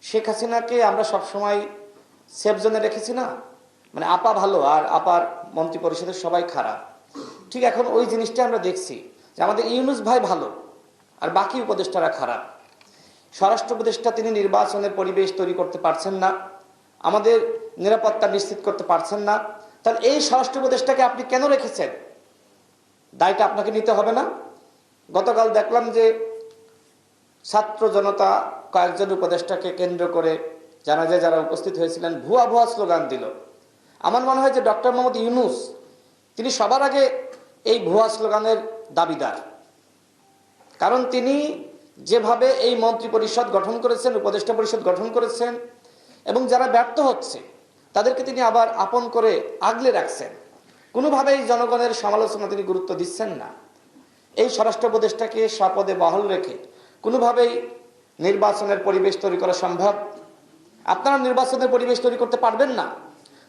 শেখ হাসিনাকে আমরা সবসময় সেফ জোনে রেখেছি না, মানে আপা ভালো আর আপার মন্ত্রী পরিষদের সবাই খারাপ। ঠিক এখন ওই জিনিসটা আমরা দেখছি যে আমাদের ইউনূস ভাই ভালো আর বাকি উপদেষ্টারা খারাপ। স্বরাষ্ট্র উপদেষ্টা তিনি নির্বাচনের পরিবেশ তৈরি করতে পারছেন না, আমাদের নিরাপত্তা নিশ্চিত করতে পারছেন না। তাহলে এই স্বরাষ্ট্র উপদেষ্টাকে আপনি কেন রেখেছেন? দায়টা আপনাকে নিতে হবে না? গতকাল দেখলাম যে ছাত্র জনতা কয়েকজন উপদেষ্টাকে কেন্দ্র করে যারা উপস্থিত হয়েছিলেন ভুয়া ভুয়া স্লোগান দিল। আমার মনে হয় যে ডক্টর মোহাম্মদ ইউনূস তিনি সবার আগে এই ভুয়া স্লোগানের দাবিদার। কারণ তিনি যেভাবে এই মন্ত্রী পরিষদ গঠন করেছেন, উপদেষ্টা পরিষদ গঠন করেছেন, এবং যারা ব্যর্থ হচ্ছে তাদেরকে তিনি আবার আপন করে আগলে রাখছেন। কোনোভাবেই জনগণের সমালোচনা তিনি গুরুত্ব দিচ্ছেন না। এই স্বরাষ্ট্র উপদেষ্টাকে স্বপদে বহাল রেখে কোনোভাবেই নির্বাচনের পরিবেশ তৈরি করা সম্ভব? আপনারা নির্বাচনের পরিবেশ তৈরি করতে পারবেন না।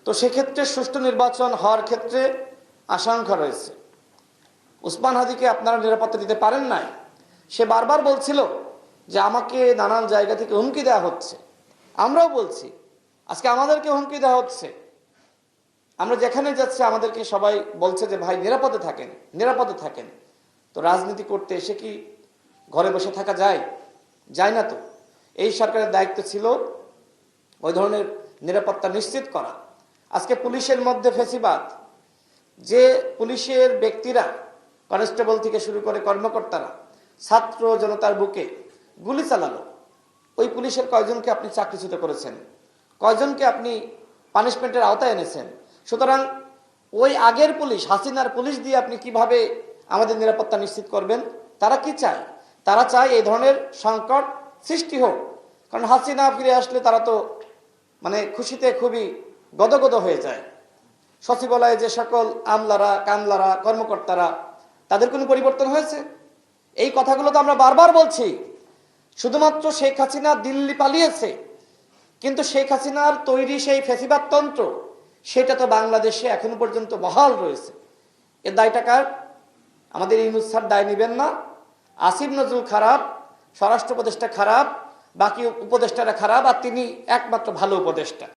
তো সেক্ষেত্রে সুষ্ঠু নির্বাচন হওয়ার ক্ষেত্রে আশঙ্কা রয়েছে। উসমান হাদিকে আপনারা নিরাপত্তা দিতে পারেন নাই। সে বারবার বলছিল যে আমাকে নানান জায়গা থেকে হুমকি দেওয়া হচ্ছে। আমরাও বলছি আজকে আমাদেরকে হুমকি দেওয়া হচ্ছে। আমরা যেখানে যাচ্ছি আমাদেরকে সবাই বলছে যে ভাই নিরাপদে থাকেন, নিরাপদে থাকেন। তো রাজনীতি করতে এসে কি ঘরে বসে থাকা যায়? যায় না তো। এই সরকারের দায়িত্ব ছিল ওই ধরনের নিরাপত্তা নিশ্চিত করা। আজকে পুলিশের মধ্যে ফেসিবাদ, যে পুলিশের ব্যক্তিরা কনস্টেবল থেকে শুরু করে কর্মকর্তারা ছাত্র জনতার বুকে গুলি চালালো, ওই পুলিশের কয়জনকে আপনি চাকরিচ্যুত করেছেন? কয়জনকে আপনি পানিশমেন্টের আওতায় এনেছেন? সুতরাং ওই আগের পুলিশ, হাসিনার পুলিশ দিয়ে আপনি কিভাবে আমাদের নিরাপত্তা নিশ্চিত করবেন? তারা কি চায়? তারা চায় এই ধরনের সংকট সৃষ্টি হোক। কারণ হাসিনা ফিরে আসলে তারা তো মানে খুশিতে খুবই গদগদ হয়ে যায়। সচিবালয়ে যে সকল আমলারা, কামলারা, কর্মকর্তারা, তাদের কোনো পরিবর্তন হয়েছে? এই কথাগুলো তো আমরা বারবার বলছি। শুধুমাত্র শেখ হাসিনা দিল্লি পালিয়েছে, কিন্তু শেখ হাসিনার তৈরি সেই ফ্যাসিবাদ তন্ত্র সেটা তো বাংলাদেশে এখনো পর্যন্ত বহাল রয়েছে। এর দায়টা কার? আমাদের ইউনূস স্যার দায় নেবেন না। আসিফ নজরুল খারাপ, স্বরাষ্ট্র উপদেষ্টা খারাপ, বাকি উপদেষ্টারা খারাপ, আর তিনি একমাত্র ভালো উপদেষ্টা।